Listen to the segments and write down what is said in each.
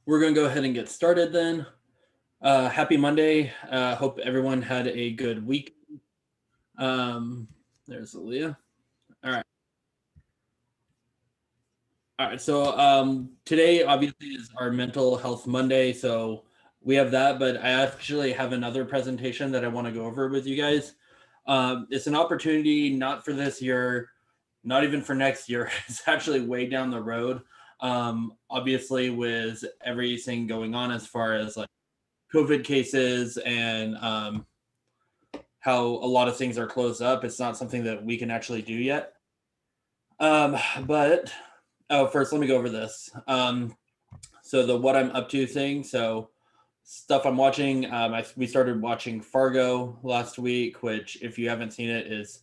We're going to go ahead and get started then. Happy Monday. Hope everyone had a good week. Um, there's Aaliyah. All right. All right. So today, obviously, is our Mental Health Monday. So we have that, but I actually have another presentation that I want to go over with you guys. It's an opportunity not for this year, not even for next year. It's actually way down the road. Obviously, with everything going on as far as like COVID cases and how a lot of things are closed up. It's not something that we can actually do yet. But first, let me go over this. So the what I'm up to thing. So stuff I'm watching. We started watching Fargo last week, which if you haven't seen it, is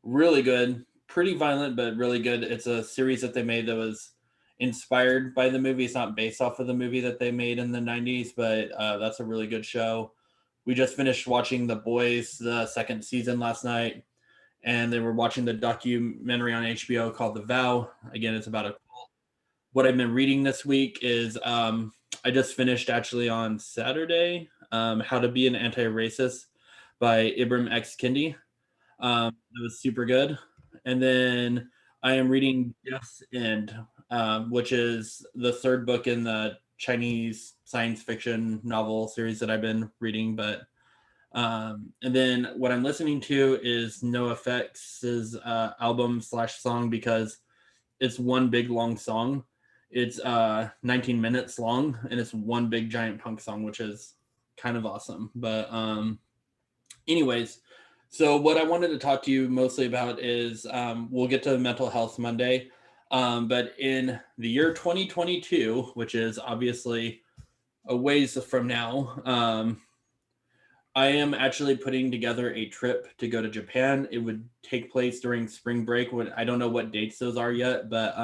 really good. Pretty violent, but really good. It's a series that they made that was inspired by the movie. It's not based off of the movie that they made in the 90s, but that's a really good show. We just finished watching The Boys, the second season last night, and then we're watching the documentary on HBO called The Vow. Again, it's about a cult. What I've been reading this week is I just finished actually on Saturday, How to Be an Anti-Racist by Ibram X. Kendi. It was super good. And then I am reading Death's End, which is the third book in the Chinese science fiction novel series that I've been reading. But and then what I'm listening to is NoFX's album slash song because it's one big long song. It's 19 minutes long and it's one big giant punk song, which is kind of awesome. But anyways, so what I wanted to talk to you mostly about is we'll get to Mental Health Monday. But in the year 2022, which is obviously a ways from now, I am actually putting together a trip to go to Japan. It would take place during spring break. I don't know what dates those are yet, but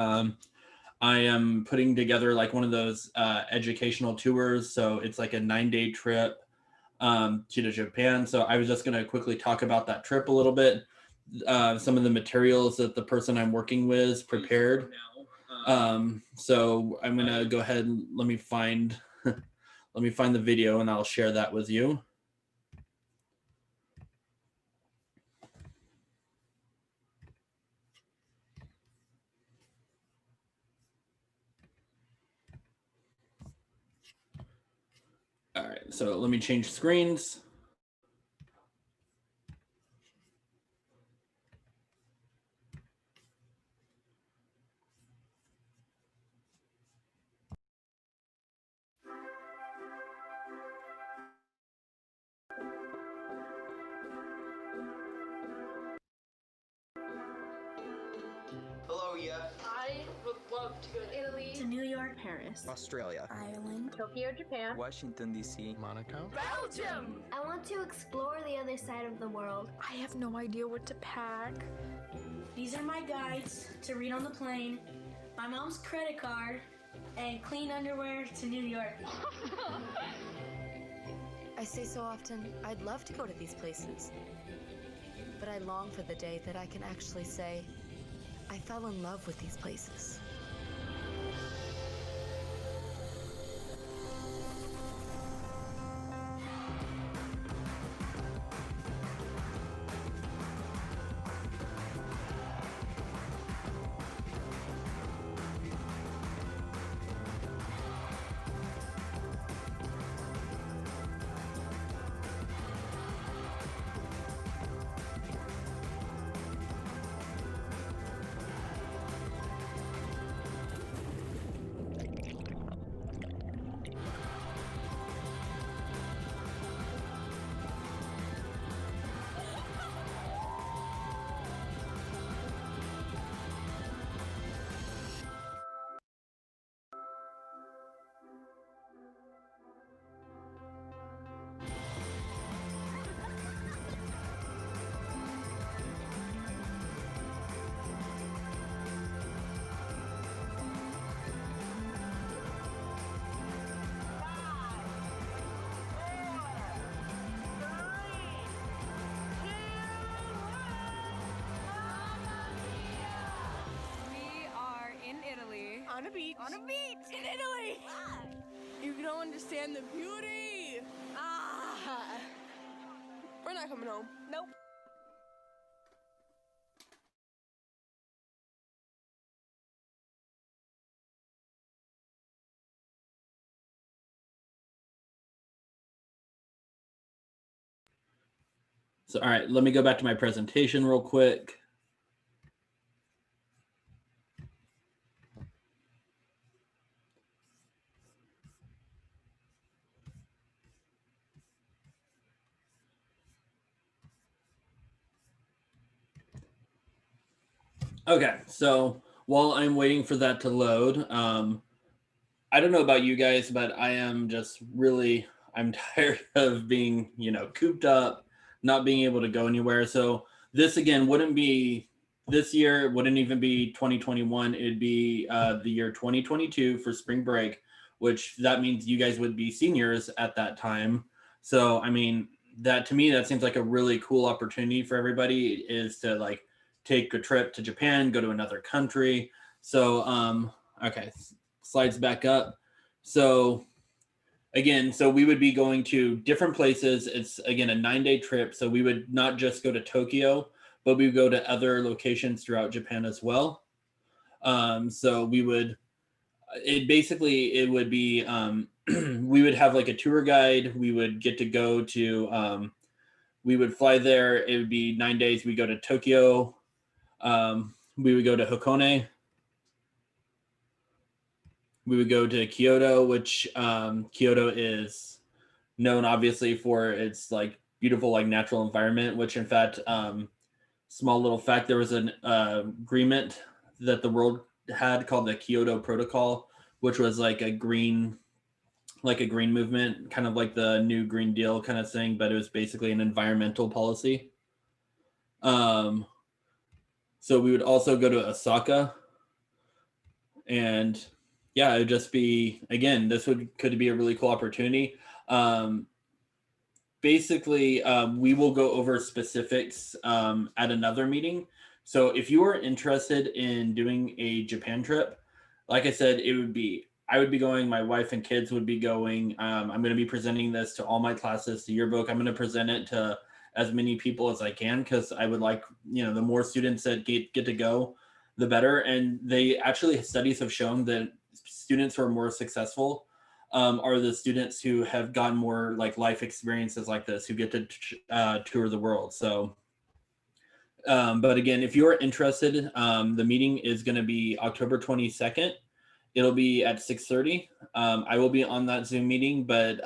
I am putting together like one of those educational tours. So it's like a 9-day trip to Japan. So I was just going to quickly talk about that trip a little bit. Some of the materials that the person I'm working with prepared. So I'm going to go ahead and let me find the video and I'll share that with you. All right, so let me change screens. Hello, yeah. I would love to go to Italy, to New York, Paris, Australia, Ireland, Tokyo, Japan, Washington, D.C., Monaco, Belgium. I want to explore the other side of the world. I have no idea what to pack. These are my guides to read on the plane, my mom's credit card, and clean underwear to New York. I say so often, I'd love to go to these places. But I long for the day that I can actually say, I fell in love with these places. We are in Italy. On a beach. On a beach in Italy. You don't understand the beauty. Ah. We're not coming home. Nope. So, all right, let me go back to my presentation real quick. Okay, so while I'm waiting for that to load, I don't know about you guys, but I am just really, I'm tired of being, cooped up, not being able to go anywhere. So this again wouldn't be this year, it wouldn't even be 2021. It'd be the year 2022 for spring break, which that means you guys would be seniors at that time. So, I mean, that to me, that seems like a really cool opportunity for everybody is to like take a trip to Japan, go to another country. So, okay, slides back up. So again, so we would be going to different places. It's again a 9-day trip. So we would not just go to Tokyo, but we would go to other locations throughout Japan as well. So we would, it would be, we would have like a tour guide. We would get to go to, we would fly there. It would be 9 days. We go to Tokyo. We would go to Hakone. We would go to Kyoto, which Kyoto is known obviously for its like beautiful like natural environment, which in fact, small little fact, there was an agreement that the world had called the Kyoto Protocol, which was like a green movement, kind of like the new Green Deal kind of thing, but it was basically an environmental policy. So we would also go to Osaka, and yeah, it would just be, again, could be a really cool opportunity. Basically, we will go over specifics at another meeting. So if you are interested in doing a Japan trip, like I said, I would be going, my wife and kids would be going. I'm going to be presenting this to all my classes, the yearbook. I'm going to present it to as many people as I can, because I would like, the more students that get to go, the better. And studies have shown that students who are more successful are the students who have gotten more like life experiences like this, who get to tour the world. So, but again, if you're interested, the meeting is going to be October 22nd. It'll be at 6:30. I will be on that Zoom meeting, but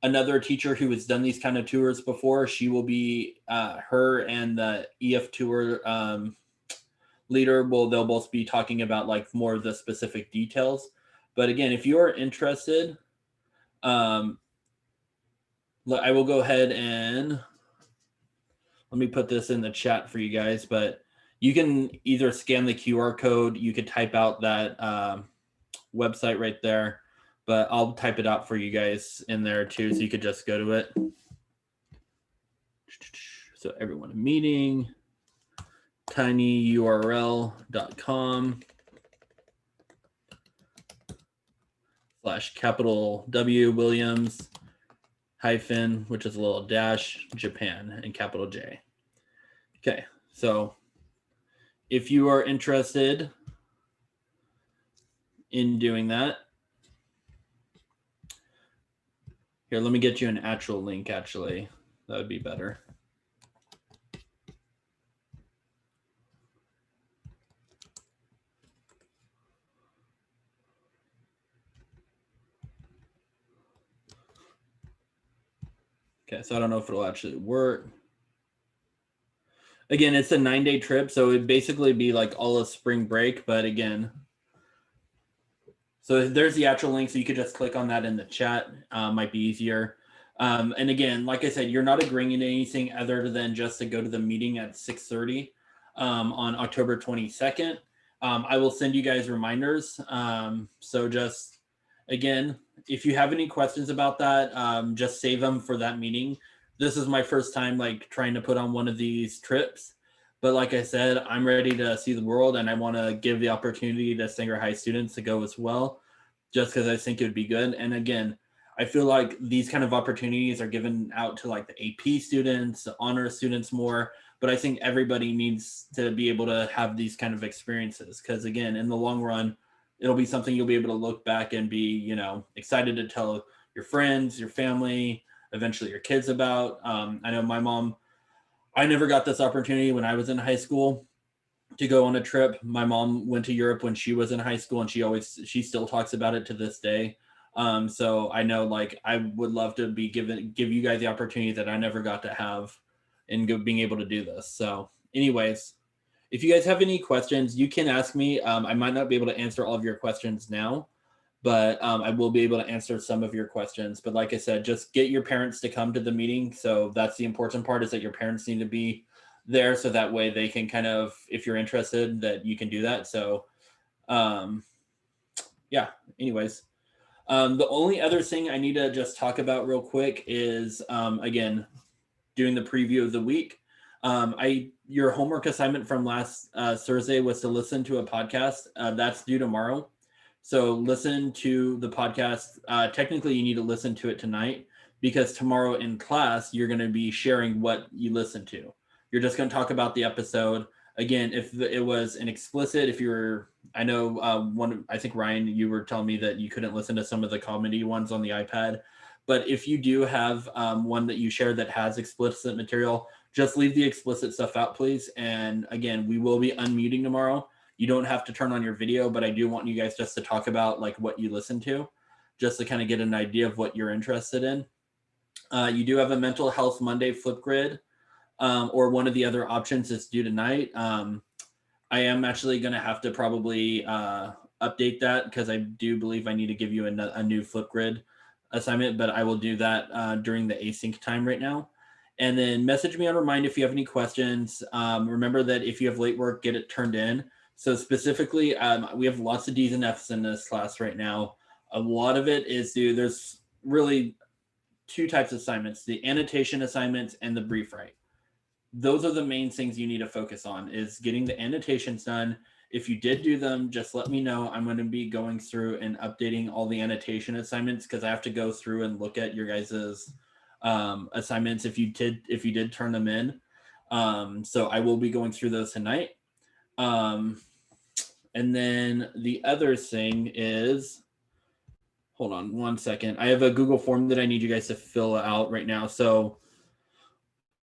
another teacher who has done these kind of tours before, she will be, her and the EF tour leader they'll both be talking about like more of the specific details. But again, if you are interested, I will go ahead and let me put this in the chat for you guys, but you can either scan the QR code, you could type out that website right there, but I'll type it out for you guys in there too, so you could just go to it. So everyone in meeting, tinyurl.com/W Williams hyphen, which is a little dash, Japan, and capital J. Okay, so if you are interested in doing that, here, let me get you an actual link, actually. That would be better. Okay, so I don't know if it'll actually work. Again, it's a 9-day trip, so it'd basically be like all of spring break, but again, so there's the actual link, so you could just click on that in the chat, might be easier. And again, like I said, you're not agreeing to anything other than just to go to the meeting at 6:30 on October 22nd. I will send you guys reminders. So just, again, if you have any questions about that, just save them for that meeting. This is my first time like trying to put on one of these trips. But like I said, I'm ready to see the world, and I want to give the opportunity to Sanger High students to go as well. just because I think it would be good. And again, I feel like these kind of opportunities are given out to like the AP students, the honor students more, but I think everybody needs to be able to have these kind of experiences because again, in the long run, it'll be something you'll be able to look back and be, excited to tell your friends, your family, eventually your kids about. I know my mom, I never got this opportunity when I was in high school to go on a trip. My mom went to Europe when she was in high school and she still talks about it to this day. So I know like I would love to give you guys the opportunity that I never got to have in being able to do this. So anyways, if you guys have any questions, you can ask me. I might not be able to answer all of your questions now, but I will be able to answer some of your questions. But like I said, just get your parents to come to the meeting. So that's the important part, is that your parents need to be there. So that way they can kind of, if you're interested, that you can do that. So yeah, anyways. The only other thing I need to just talk about real quick is, again, doing the preview of the week. Your homework assignment from last Thursday was to listen to a podcast. That's due tomorrow. So listen to the podcast. Technically, you need to listen to it tonight because tomorrow in class, you're going to be sharing what you listened to. You're just going to talk about the episode. Again, if it was an explicit, I think Ryan, you were telling me that you couldn't listen to some of the comedy ones on the iPad. But if you do have one that you share that has explicit material, just leave the explicit stuff out, please. And again, we will be unmuting tomorrow. You don't have to turn on your video, but I do want you guys just to talk about like what you listen to, just to kind of get an idea of what you're interested in. You do have a Mental Health Monday Flipgrid, or one of the other options is due tonight. I am actually going to have to probably update that because I do believe I need to give you a new Flipgrid assignment, but I will do that during the async time right now. And then message me on Remind if you have any questions. Remember that if you have late work, get it turned in. So specifically, we have lots of D's and F's in this class right now. A lot of it is there's really two types of assignments, the annotation assignments and the brief write. Those are the main things you need to focus on, is getting the annotations done. If you did do them, just let me know. I'm going to be going through and updating all the annotation assignments because I have to go through and look at your guys's assignments if you did turn them in. So I will be going through those tonight. And then the other thing is, hold on one second. I have a Google form that I need you guys to fill out right now. So,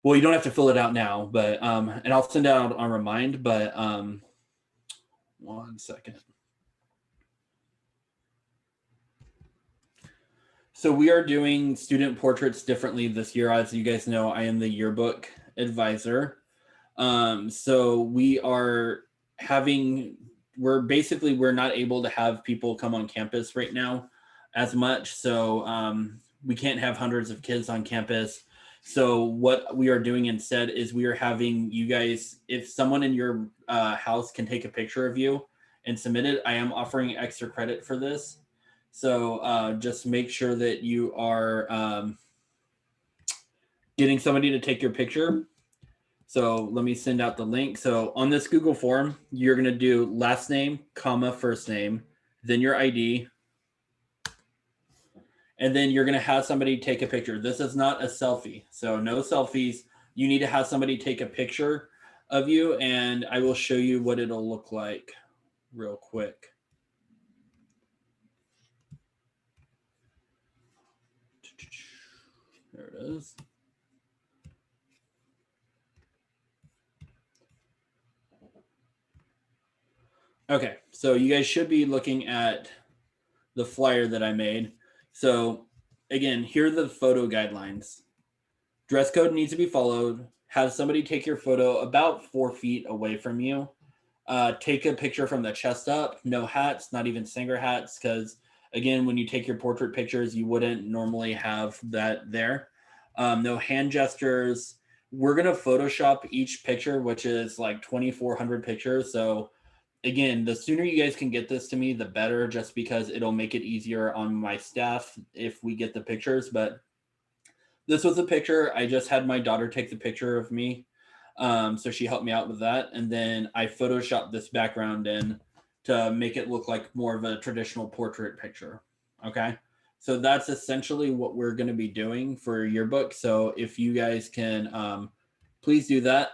well, you don't have to fill it out now, but and I'll send it out on Remind, but one second. So we are doing student portraits differently this year. As you guys know, I am the yearbook advisor. So we're not able to have people come on campus right now as much. So we can't have hundreds of kids on campus. So what we are doing instead is we are having you guys, if someone in your house can take a picture of you and submit it, I am offering extra credit for this. So just make sure that you are getting somebody to take your picture. So let me send out the link. So on this Google form, you're going to do last name, comma, first name, then your ID. And then you're going to have somebody take a picture. This is not a selfie. So no selfies. You need to have somebody take a picture of you, and I will show you what it'll look like real quick. There it is. Okay, so you guys should be looking at the flyer that I made. So again, here are the photo guidelines. Dress code needs to be followed. Have somebody take your photo about 4 feet away from you. Take a picture from the chest up. No hats, not even singer hats, because again, when you take your portrait pictures, you wouldn't normally have that there. No hand gestures. We're going to Photoshop each picture, which is like 2,400 pictures. So again, the sooner you guys can get this to me, the better, just because it'll make it easier on my staff if we get the pictures. But this was a picture. I just had my daughter take the picture of me. So she helped me out with that. And then I Photoshopped this background in to make it look like more of a traditional portrait picture. Okay. So that's essentially what we're going to be doing for your yearbook. So if you guys can please do that.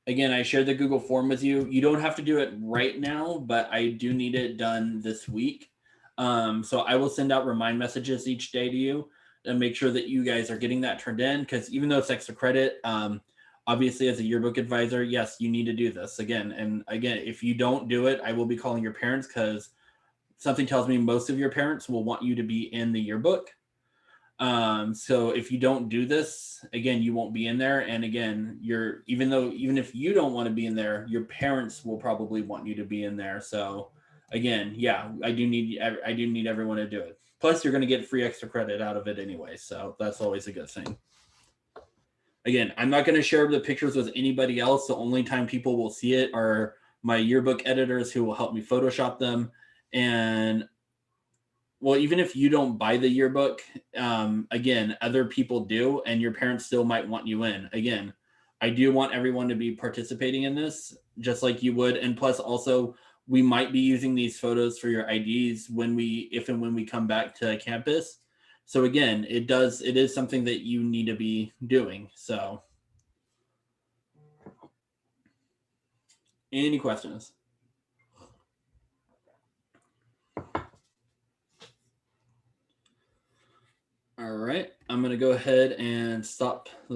Again, I shared the Google form with you. You don't have to do it right now, but I do need it done this week. So I will send out remind messages each day to you and make sure that you guys are getting that turned in, because even though it's extra credit, obviously as a yearbook advisor, yes, you need to do this again. And again, if you don't do it, I will be calling your parents, because something tells me most of your parents will want you to be in the yearbook. So if you don't do this, again, you won't be in there. And again, even if you don't want to be in there, your parents will probably want you to be in there. So again, yeah, I do need everyone to do it. Plus you're going to get free extra credit out of it anyway. So that's always a good thing. Again, I'm not going to share the pictures with anybody else. The only time people will see it are my yearbook editors who will help me Photoshop them. And well, even if you don't buy the yearbook, again, other people do, and your parents still might want you in. Again, I do want everyone to be participating in this, just like you would. And plus, also, we might be using these photos for your IDs if and when we come back to campus. So again, it is something that you need to be doing. So, any questions? All right, I'm going to go ahead and stop the